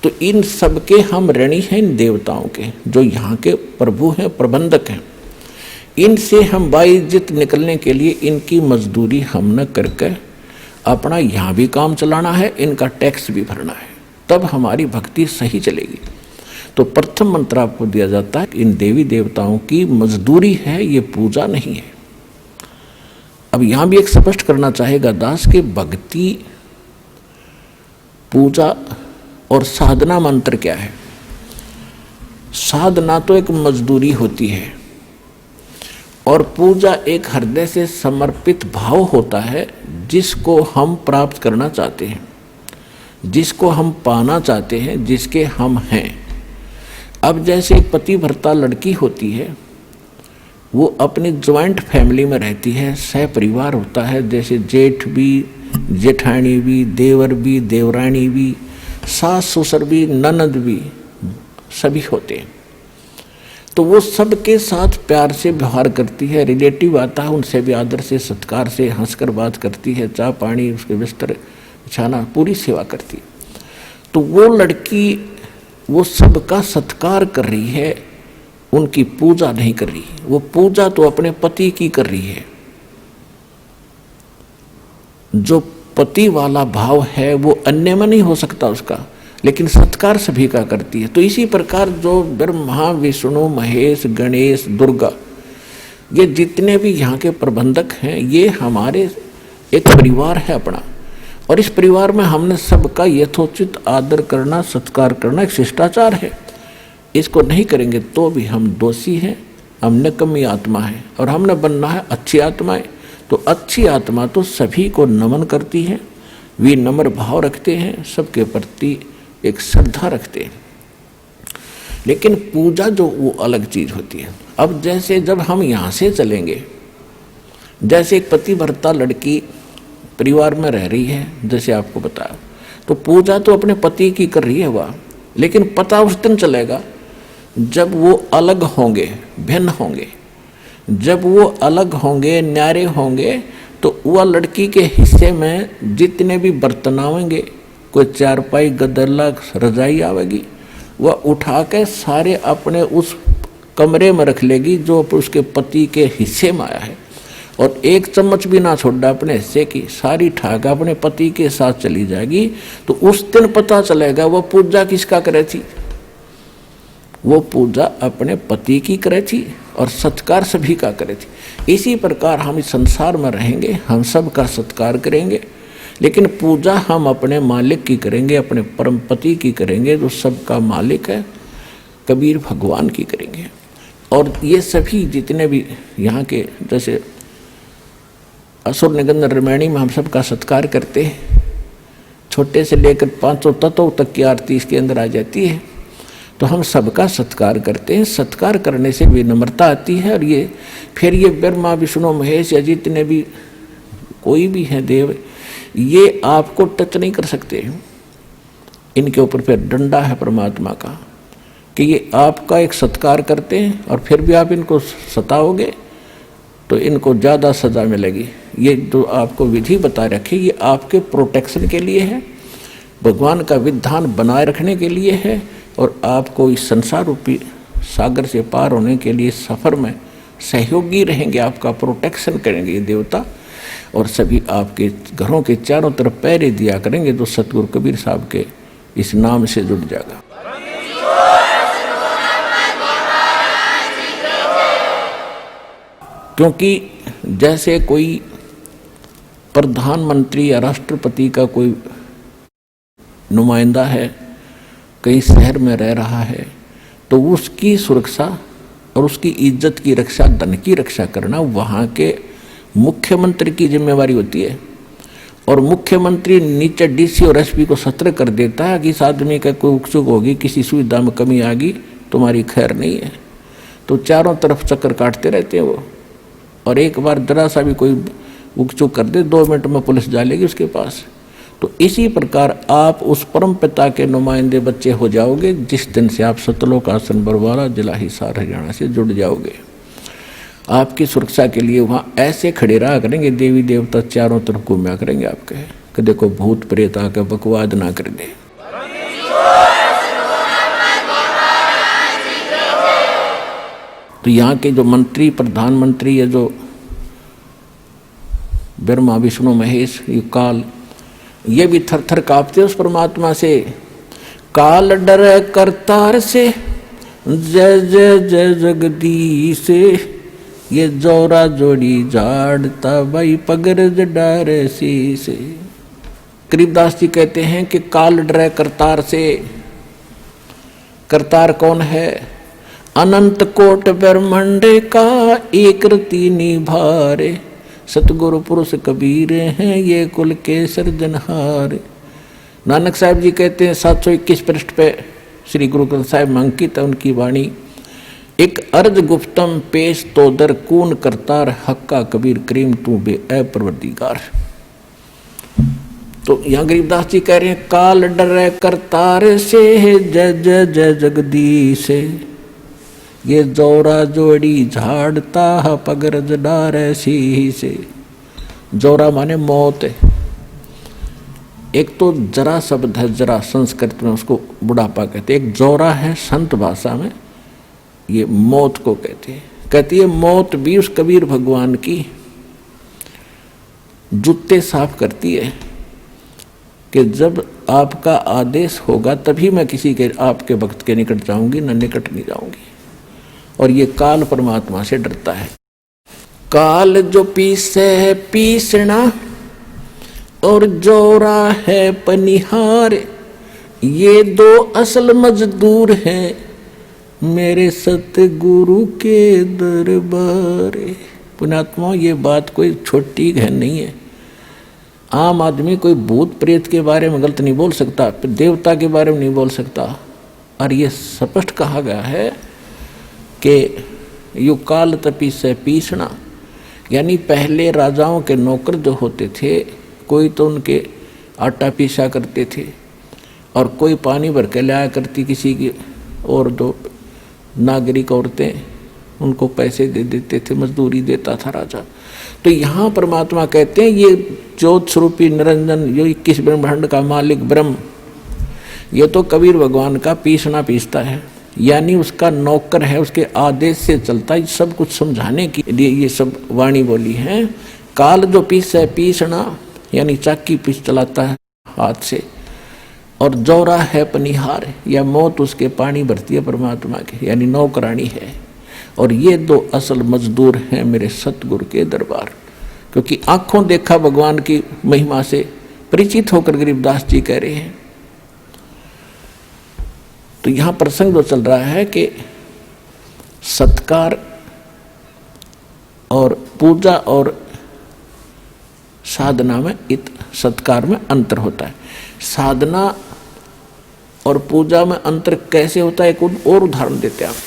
तो इन सब के हम ऋणी हैं, इन देवताओं के, जो यहाँ के प्रभु हैं, प्रबंधक हैं। इनसे हम बाइज्जत निकलने के लिए इनकी मजदूरी हम न करके अपना यहाँ भी काम चलाना है, इनका टैक्स भी भरना है, तब हमारी भक्ति सही चलेगी। तो प्रथम मंत्र आपको दिया जाता है, इन देवी देवताओं की मजदूरी है, ये पूजा नहीं है। अब यहाँ भी एक स्पष्ट करना चाहेगा दास कि भक्ति, पूजा और साधना मंत्र क्या है। साधना तो एक मजदूरी होती है और पूजा एक हृदय से समर्पित भाव होता है, जिसको हम प्राप्त करना चाहते हैं, जिसको हम पाना चाहते हैं, जिसके हम हैं। अब जैसे एक पतिव्रता लड़की होती है, वो अपनी ज्वाइंट फैमिली में रहती है, सह परिवार होता है, जैसे जेठ भी, जेठानी भी, देवर भी, देवरानी भी, सास ससुर भी, ननद भी, सभी होते हैं। तो वो सबके साथ प्यार से व्यवहार करती है, रिलेटिव आता है उनसे भी आदर से, सत्कार से, हंसकर बात करती है, चाय पानी, उसके बिस्तर बिछाना, पूरी सेवा करती है। तो वो लड़की वो सबका सत्कार कर रही है, उनकी पूजा नहीं कर रही। वो पूजा तो अपने पति की कर रही है। जो पति वाला भाव है वो अन्य में नहीं हो सकता उसका, लेकिन सत्कार सभी का करती है। तो इसी प्रकार जो ब्रह्मा, विष्णु, महेश, गणेश, दुर्गा, ये जितने भी यहाँ के प्रबंधक हैं, ये हमारे एक परिवार है अपना, और इस परिवार में हमने सबका यथोचित आदर करना, सत्कार करना एक शिष्टाचार है। इसको नहीं करेंगे तो भी हम दोषी हैं, हम निकम्मी आत्मा है, और हमने बनना है अच्छी आत्माएं। तो अच्छी आत्मा तो सभी को नमन करती है, विनम्र भाव रखते हैं, सबके प्रति एक श्रद्धा रखते हैं। लेकिन पूजा जो वो अलग चीज होती है। अब जैसे जब हम यहाँ से चलेंगे, जैसे एक पतिव्रता लड़की परिवार में रह रही है, जैसे आपको बताया, तो पूजा तो अपने पति की कर रही है वह, लेकिन पता उस दिन चलेगा जब वो अलग होंगे, भिन्न होंगे। जब वो अलग होंगे, न्यारे होंगे, तो वह लड़की के हिस्से में जितने भी बर्तन आवेंगे, कोई चारपाई, गदला, रजाई आवेगी, वह उठा के सारे अपने उस कमरे में रख लेगी जो उसके पति के हिस्से में आया है, और एक चम्मच भी ना छोड़ा अपने हिस्से की, सारी ठाक अपने पति के साथ चली जाएगी। तो उस दिन पता चलेगा वो पूजा किसका करे थी। वो पूजा अपने पति की करे थी और सत्कार सभी का करे थी। इसी प्रकार हम इस संसार में रहेंगे, हम सब का सत्कार करेंगे, लेकिन पूजा हम अपने मालिक की करेंगे, अपने परम पति की करेंगे, जो सबका मालिक है, कबीर भगवान की करेंगे। और ये सभी जितने भी यहाँ के, जैसे असुर निगंध रामायणी में हम सबका सत्कार करते हैं, छोटे से लेकर 500 तत्वों तक की आरती इसके अंदर आ जाती है। तो हम सबका सत्कार करते हैं। सत्कार करने से विनम्रता आती है, और ये फिर ये ब्रह्मा, विष्णु, महेश या जितने भी कोई भी हैं देव, ये आपको टच नहीं कर सकते। इनके ऊपर फिर डंडा है परमात्मा का कि ये आपका एक सत्कार करते हैं, और फिर भी आप इनको सताओगे तो इनको ज़्यादा सज़ा मिलेगी। ये जो आपको विधि बता रखी, ये आपके प्रोटेक्शन के लिए है, भगवान का विधान बनाए रखने के लिए है, और आपको इस संसार रूपी सागर से पार होने के लिए सफ़र में सहयोगी रहेंगे, आपका प्रोटेक्शन करेंगे ये देवता, और सभी आपके घरों के चारों तरफ पहरे दिया करेंगे। जो सतगुरु कबीर साहब के इस नाम से जुड़ जाएगा। क्योंकि जैसे कोई प्रधानमंत्री या राष्ट्रपति का कोई नुमाइंदा है, कहीं शहर में रह रहा है, तो उसकी सुरक्षा और उसकी इज्जत की रक्षा, धन की रक्षा करना वहाँ के मुख्यमंत्री की जिम्मेवारी होती है। और मुख्यमंत्री नीचे डीसी और एसपी को सतर्क कर देता है कि इस आदमी का कोई उकचुक होगी, किसी सुविधा में कमी आ गई, तुम्हारी खैर नहीं है। तो चारों तरफ चक्कर काटते रहते हैं वो, और एक बार जरा सा भी कोई उकचुक कर दे, 2 मिनट में पुलिस डालेगी उसके पास। तो इसी प्रकार आप उस परम पिता के नुमाइंदे बच्चे हो जाओगे जिस दिन से आप सतलोक आश्रम बरवाला, जिला हिसार, हरियाणा से जुड़ जाओगे। आपकी सुरक्षा के लिए वहाँ ऐसे खड़े रहा करेंगे देवी देवता, चारों तरफ घूमया करेंगे आपके, कि देखो भूत प्रेत आकर बकवाद ना कर दे। तो यहाँ के जो मंत्री, प्रधानमंत्री, ये जो ब्रह्मा विष्णु महेश, ये काल, ये भी थर थर कांपते उस परमात्मा से। काल डरे करतार से, जय जय जय जगदीश से, ये जोरा जोड़ी झाड़ता भाई पगरज डारे से। गरीबदास जी कहते हैं कि काल डरे करतार से। करतार कौन है? अनंत कोट ब्रह्मांड का एक रति निभारे, सतगुरु पुरुष कबीर हैं ये कुल के सर्जनहार। नानक साहब जी कहते हैं 721 पृष्ठ पे श्री गुरु ग्रंथ साहिब में अंकित है उनकी वाणी। एक अर्ज गुप्तम पेश तो दर कून करतार, हक्का कबीर करीम तू बे ए परवरदिगार। तो यहाँ गरीबदास जी कह रहे हैं काल डरे करतार से, जय जय जय जगदीश, ये जोरा जोड़ी झाड़ता पगरज डारे सी से। जोरा माने मौत है। एक तो जरा शब्द है, जरा संस्कृत में उसको बुढ़ापा कहते हैं। एक जोरा है संत भाषा में, ये मौत को कहते हैं। कहती है मौत भी उस कबीर भगवान की जूते साफ करती है कि जब आपका आदेश होगा तभी मैं किसी के आपके भक्त के निकट जाऊंगी, न निकट नहीं जाऊंगी। और ये काल परमात्मा से डरता है। काल जो पीसे पीसना और जोरा है पनिहार, ये दो असल मजदूर हैं मेरे सतगुरु के दरबार। पुण्यात्मा, ये बात कोई छोटी गहन नहीं है। आम आदमी कोई भूत प्रेत के बारे में गलत नहीं बोल सकता, देवता के बारे में नहीं बोल सकता। और ये स्पष्ट कहा गया है कि यु काल तपी से पीसना, यानी पहले राजाओं के नौकर जो होते थे, कोई तो उनके आटा पीसा करते थे और कोई पानी भर के लाया करती किसी की, और जो नागरिक औरतें उनको पैसे दे देते थे, मजदूरी देता था राजा। तो यहाँ परमात्मा कहते हैं ये ज्योत स्वरूपी निरंजन, जो 21 ब्रह्मांड का मालिक ब्रह्म, ये तो कबीर भगवान का पीसना पीसता है, यानी उसका नौकर है, उसके आदेश से चलता है। सब कुछ समझाने के लिए ये सब वाणी बोली है। काल जो पीस है पीसना, यानी चाकी पीस चलाता है हाथ से, और जोरा है पनिहार, या मौत उसके पानी भरती है परमात्मा के, यानी नौकरानी है। और ये दो असल मजदूर हैं मेरे सतगुरु के दरबार। क्योंकि आंखों देखा भगवान की महिमा से परिचित होकर गरीबदास जी कह रहे हैं। तो यहाँ प्रसंग जो चल रहा है कि सत्कार और पूजा और साधना में सत्कार में अंतर होता है। साधना और पूजा में अंतर कैसे होता है, एक और उदाहरण देते हैं आप।